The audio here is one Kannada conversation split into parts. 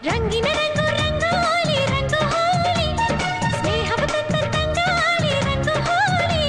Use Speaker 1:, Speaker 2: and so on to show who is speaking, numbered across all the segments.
Speaker 1: ರಂಗಿನ ರಂಗು ರಂಗೋಲಿ ರಂಗು ಹೋಲಿ ಸ್ನೇಹವ ತಂದ ತಂಗಾಳಿ ರಂಗು ಹೋಲಿ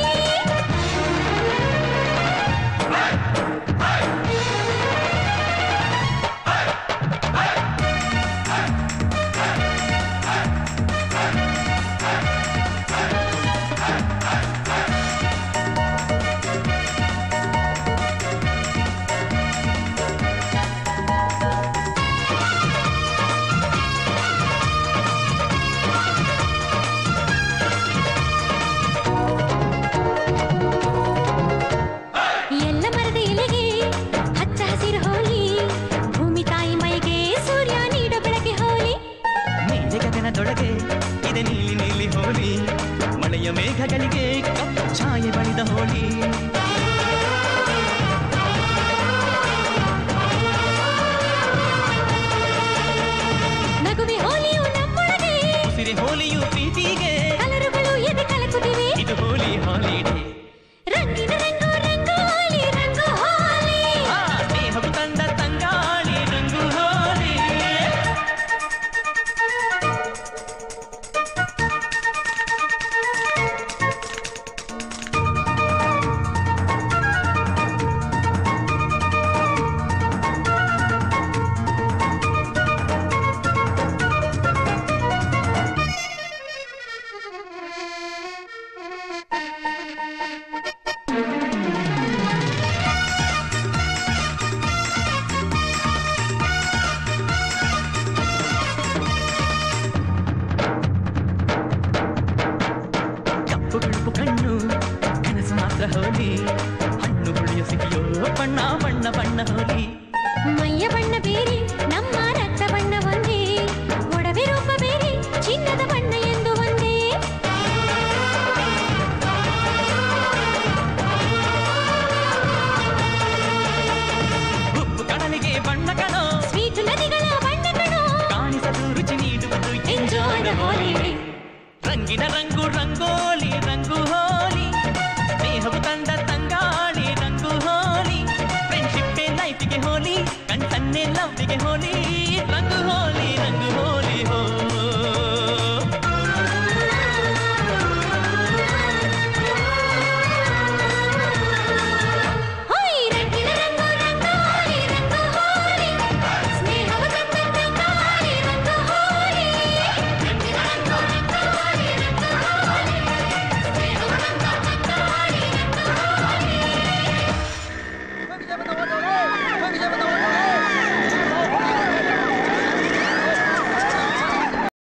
Speaker 2: ಮೇಘಗಳಿಗೆ ಕಪ್ಪು ಛಾಯೆ ಬಳಿದ ಹೋಳಿ
Speaker 1: ನಗುವೆ ಹೋಲಿಯು ನಮ್ಮೊಳಗೆ
Speaker 2: ಸಿರಿ ಹೋಲಿಯು ಪ್ರೀತಿಗೆ
Speaker 1: ಕಲರುಗಳು ಎದೆ ಕಲಕುತ್ತಿವೆ
Speaker 2: ಇದು ಹೋಲಿ ಹಾಲಿಡೇ
Speaker 1: ರಂಗಿನ ರಂಗು ರಂಗೋಲಿ ರಂಗು ಹೋಲಿ
Speaker 2: ಸ್ನೇಹವು ತಂದ ತಂಗಾಳಿ ರಂಗು ಹೋಲಿ ಕಣ್ಣು ಕನಸು ಮಾತ್ರ ಹೋಲಿ ಹಣ್ಣು ಹುಳಿಯು ಸಿಗಿಯೋ ಬಣ್ಣ ಬಣ್ಣ ಬಣ್ಣ ಹೋಲಿ
Speaker 1: ಮೈಯ ಬಣ್ಣ ಬೇರೆ ನಮ್ಮ ರಕ್ತ ಬಣ್ಣ ಒಂದೇ ಒಡವೆ ರೂಪ ಬೇರೆ ಚಿನ್ನದ ಬಣ್ಣ ಎಂದು ಒಂದೇ
Speaker 2: ಉಪ್ಪು ಕಡಲಿಗೆ ಬಣ್ಣ ಕಣೋ
Speaker 1: ಸ್ವೀಟ್ ನದಿಗಳ ಬಣ್ಣ ಕಣೋ
Speaker 2: ಕಾಣಿಸಲು ರುಚಿ ನೀಡುವುದು
Speaker 1: ಎಂಜಾಯ್ ದ ಹಾಲಿಡೇ
Speaker 2: ರಂಗಿನ ರಂಗು ರಂಗೋಲಿ ರಂಗು ಹೋಲಿ ಸ್ನೇಹವು ತಂದ ತಂಗಾಳಿ ರಂಗು ಹೋಲಿ ಫ್ರೆಂಡ್ಶಿಪ್ ಲೈಫಿಗೆ ಹೋಲಿ ಕಣ್ಸನ್ನೆ ಲವ್ಗೆ ಹೋಲಿ